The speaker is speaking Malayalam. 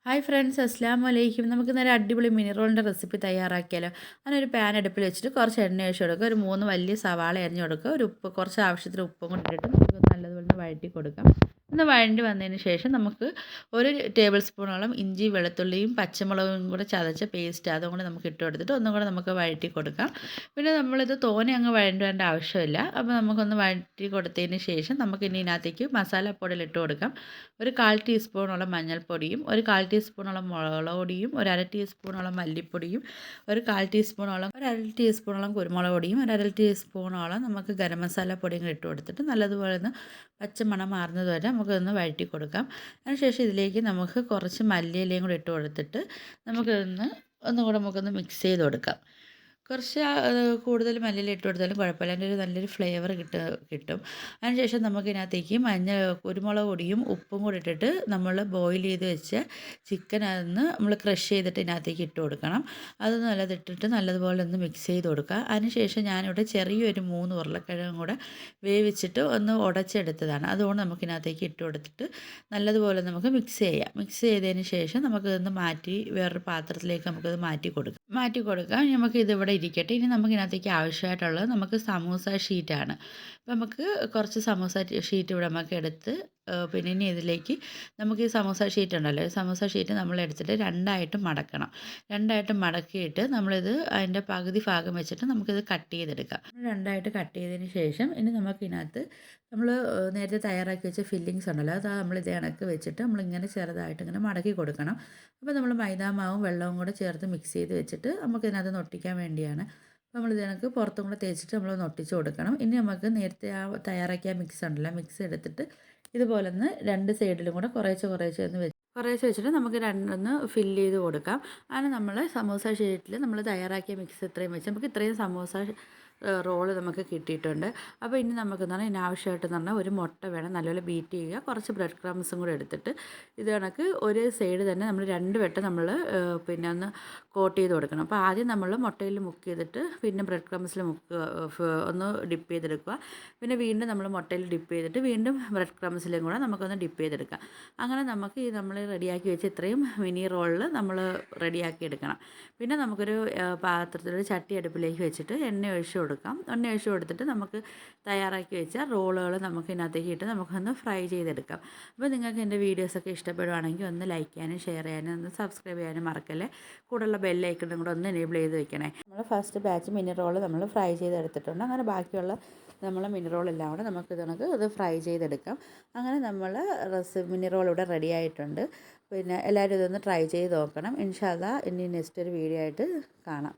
ഹായ് ഫ്രണ്ട്സ്, അസ്സലാമു അലൈക്കും. നമുക്ക് നേരെ അടിപൊളി മിനി റോളിൻ്റെ റെസിപ്പി തയ്യാറാക്കിയാലോ? അതിനൊരു പാൻ അടുപ്പിൽ വെച്ചിട്ട് കുറച്ച് എണ്ണ ഒഴിച്ച് കൊടുക്കുക. ഒരു 3 വലിയ സവാള അരിഞ്ഞ് കൊടുക്കുക. ഒരു ഉപ്പ്, കുറച്ച് ആവശ്യത്തിന് ഉപ്പും കൂടി ഇട്ടിട്ട് നമുക്ക് നല്ലതുപോലെ വഴറ്റി കൊടുക്കാം. ഒന്ന് വഴണ്ടി വന്നതിന് ശേഷം നമുക്ക് 1 ടേബിൾ സ്പൂണോളം ഇഞ്ചി വെളുത്തുള്ളിയും പച്ചമുളകും കൂടെ ചതച്ച പേസ്റ്റ് അതും കൂടെ നമുക്ക് ഇട്ട് കൊടുത്തിട്ട് ഒന്നും കൂടെ നമുക്ക് വഴറ്റി കൊടുക്കാം. പിന്നെ നമ്മളിത് തോനെ അങ്ങ് വഴണ്ടേണ്ട ആവശ്യമില്ല. അപ്പോൾ നമുക്കൊന്ന് വഴറ്റി കൊടുത്തതിന് ശേഷം നമുക്ക് ഇനി ഇതിനകത്തേക്ക് മസാലപ്പൊടികൾ ഇട്ട് കൊടുക്കാം. ഒരു 1/4 ടീസ്പൂണോളം മഞ്ഞൾപ്പൊടിയും, ഒരു 1/4 ടീസ്പൂണോളം മുളക് പൊടിയും, ഒരു 1/2 ടീസ്പൂണോളം മല്ലിപ്പൊടിയും, ഒരു 1/4 ടീസ്പൂണോളം കുരുമുളക് പൊടിയും, ഒരു 1/2 ടീസ്പൂണോളം നമുക്ക് ഗരം മസാല പൊടിയും ഇട്ട് കൊടുത്തിട്ട് നല്ലതുപോലെ ഒന്ന് പച്ചമണം മാറുന്നത് വരെ നമുക്കൊന്ന് വഴറ്റി കൊടുക്കാം. അതിനുശേഷം ഇതിലേക്ക് നമുക്ക് കുറച്ച് മല്ലിയിലയും കൂടി ഇട്ട് കൊടുത്തിട്ട് ഒന്നുകൂടെ നമുക്കൊന്ന് മിക്സ് ചെയ്ത് കൊടുക്കാം. കുറച്ച് കൂടുതൽ മല്ലിയില ഇട്ട് കൊടുത്താലും കുഴപ്പമില്ല. അതിൻ്റെ ഒരു നല്ലൊരു ഫ്ലേവർ കിട്ടും. അതിനുശേഷം നമുക്കിതിനകത്തേക്ക് കുരുമുളക് പൊടിയും ഉപ്പും കൂടി ഇട്ടിട്ട് നമ്മൾ ബോയിൽ ചെയ്ത് വെച്ച ചിക്കൻ അതൊന്ന് നമ്മൾ ക്രഷ് ചെയ്തിട്ട് ഇതിനകത്തേക്ക് ഇട്ട് കൊടുക്കണം. അത് നല്ലതിട്ടിട്ട് നല്ലതുപോലെ ഒന്ന് മിക്സ് ചെയ്ത് കൊടുക്കുക. അതിനുശേഷം ഞാനിവിടെ ചെറിയൊരു 3 ഉരുളക്കിഴങ്ങും കൂടെ വേവിച്ചിട്ട് ഒന്ന് ഉടച്ചെടുത്തതാണ്. അതുകൊണ്ട് നമുക്കിതിനകത്തേക്ക് ഇട്ട് കൊടുത്തിട്ട് നല്ലതുപോലെ നമുക്ക് മിക്സ് ചെയ്യാം. മിക്സ് ചെയ്തതിന് ശേഷം നമുക്കിതൊന്ന് മാറ്റി വേറൊരു പാത്രത്തിലേക്ക് നമുക്കിത് മാറ്റി കൊടുക്കാം. നമുക്കിതിവിടെ ഇരിക്കട്ടെ. ഇനി നമുക്കിതിനകത്തേക്ക് ആവശ്യമായിട്ടുള്ളത് നമുക്ക് സമൂസ ഷീറ്റാണ്. അപ്പോൾ നമുക്ക് കുറച്ച് സമൂസ ഷീറ്റ് ഇവിടെ നമുക്ക് എടുത്ത് പിന്നെ ഇനി ഇതിലേക്ക് നമുക്ക് ഈ സമൂസ ഷീറ്റ് ഉണ്ടല്ലോ, ഈ സമൂസ ഷീറ്റ് നമ്മൾ എടുത്തിട്ട് രണ്ടായിട്ട് മടക്കണം. രണ്ടായിട്ട് മടക്കിയിട്ട് നമ്മളിത് അതിൻ്റെ പകുതി ഭാഗം വെച്ചിട്ട് നമുക്കിത് കട്ട് ചെയ്തെടുക്കാം. രണ്ടായിട്ട് കട്ട് ചെയ്തതിന് ശേഷം ഇനി നമുക്കിതിനകത്ത് നമ്മൾ നേരത്തെ തയ്യാറാക്കി വെച്ച ഫില്ലിങ്സ് ഉണ്ടല്ലോ, അത് നമ്മൾ ഇത് കണക്ക് വെച്ചിട്ട് നമ്മളിങ്ങനെ ചെറുതായിട്ട് ഇങ്ങനെ മടക്കി കൊടുക്കണം. അപ്പോൾ നമ്മൾ മൈദാമാവും വെള്ളവും കൂടെ ചേർത്ത് മിക്സ് ചെയ്ത് വെച്ചിട്ട് നമുക്കിതിനകത്ത് ഒട്ടിക്കാൻ വേണ്ടിയാണ്. അപ്പോൾ നമ്മൾ ഇത് കണക്ക് പുറത്തും കൂടെ തേച്ചിട്ട് നമ്മളൊന്ന് ഒട്ടിച്ച് കൊടുക്കണം. ഇനി നമുക്ക് നേരത്തെ തയ്യാറാക്കിയ മിക്സ് ഉണ്ടല്ലോ, മിക്സ് എടുത്തിട്ട് ഇതുപോലെ ഒന്ന് 2 സൈഡിലും കൂടെ കുറേശ്ശെ വെച്ചിട്ട് നമുക്ക് രണ്ടൊന്ന് ഫില്ല് ചെയ്ത് കൊടുക്കാം. അങ്ങനെ നമ്മൾ സമൂസ ഷീറ്റിൽ നമ്മൾ തയ്യാറാക്കിയ മിക്സ് ഇത്രയും വെച്ച് നമുക്ക് ഇത്രയും സമൂസ റോള് നമുക്ക് കിട്ടിയിട്ടുണ്ട്. അപ്പോൾ ഇനി നമുക്കെന്ന് പറഞ്ഞാൽ ഇതിനാവശ്യമായിട്ടെന്ന് പറഞ്ഞാൽ ഒരു മുട്ട വേണം, നല്ലപോലെ ബീറ്റ് ചെയ്യുക. കുറച്ച് ബ്രെഡ് ക്രംസും കൂടെ എടുത്തിട്ട് ഇത് കണക്ക് ഒരു സൈഡ് തന്നെ നമ്മൾ 2 വട്ടം നമ്മൾ പിന്നെ ഒന്ന് കോട്ട് ചെയ്ത് കൊടുക്കണം. അപ്പോൾ ആദ്യം നമ്മൾ മുട്ടയിൽ മുക്ക് ചെയ്തിട്ട് പിന്നെ ബ്രെഡ് ക്രംസിൽ ഒന്ന് ഡിപ്പ് ചെയ്തെടുക്കുക. പിന്നെ വീണ്ടും നമ്മൾ മുട്ടയിൽ ഡിപ്പ് ചെയ്തിട്ട് വീണ്ടും ബ്രെഡ് ക്രംസിലും കൂടെ നമുക്കൊന്ന് ഡിപ്പ് ചെയ്തെടുക്കാം. അങ്ങനെ നമുക്ക് ഈ നമ്മൾ റെഡിയാക്കി വെച്ച് ഇത്രയും മിനി റോളിൽ നമ്മൾ റെഡിയാക്കി എടുക്കണം. പിന്നെ നമുക്കൊരു പാത്രത്തിൽ ചട്ടി അടുപ്പിലേക്ക് വെച്ചിട്ട് എണ്ണ ഒഴിച്ച് കൊടുത്തിട്ട് നമുക്ക് തയ്യാറാക്കി വെച്ച റോളുകൾ നമുക്ക് ഇതിനകത്തേക്ക് ഇട്ട് നമുക്കൊന്ന് ഫ്രൈ ചെയ്തെടുക്കാം. അപ്പോൾ നിങ്ങൾക്ക് എൻ്റെ വീഡിയോസൊക്കെ ഇഷ്ടപ്പെടുവാണെങ്കിൽ ഒന്ന് ലൈക്ക് ചെയ്യാനും ഷെയർ ചെയ്യാനും ഒന്ന് സബ്സ്ക്രൈബ് ചെയ്യാനും മറക്കല്ലേ. കൂടെയുള്ള ബെല്ലൈക്കണും കൂടെ ഒന്ന് എനേബിൾ ചെയ്ത് വെക്കണേ. നമ്മൾ ഫസ്റ്റ് ബാച്ച് മിനി റോൾ നമ്മൾ ഫ്രൈ ചെയ്തെടുത്തിട്ടുണ്ട്. അങ്ങനെ ബാക്കിയുള്ള നമ്മൾ മിനി റോളെല്ലാം കൂടെ ഇത് ഫ്രൈ ചെയ്തെടുക്കാം. അങ്ങനെ നമ്മൾ മിനി റോൾ ഇവിടെ റെഡി ആയിട്ടുണ്ട്. പിന്നെ എല്ലാവരും ഇതൊന്ന് ട്രൈ ചെയ്ത് നോക്കണം. ഇൻഷാ അല്ലാഹ് ഇനി നെക്സ്റ്റ് ഒരു വീഡിയോ ആയിട്ട് കാണാം.